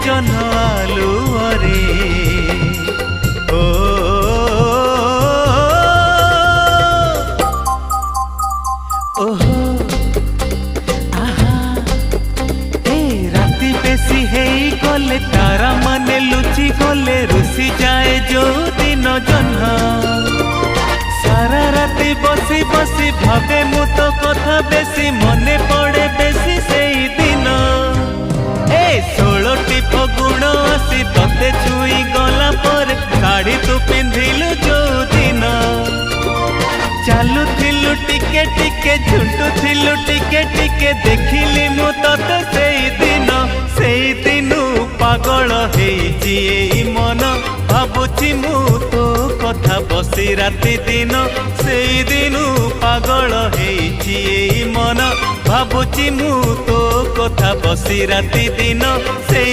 जन आलुअरे ओ ओहो आहा ए राति बेसी हेई गले तारा माने लुचि गले रुसी जाए जो दिन जह्न सारा राति बसी बसी भावे मु तो कथा बेसी मने पड़े बेसी सेई दिन ए 16टी फगुण आसी तते छुई गला पर शाढ़ी तू पिंधिलु जो दिन चालू थिलु टिके टिके झुंटू थिलु टिके टिके देखिली मु तते सेई दिनु पागल हेइछि एई मन भाबुछि मु तो कथा बसी राति दिन सेई दिनु पागल हेइछि एई मन भाबुछि मु तो कथा बसी राति दिन सेई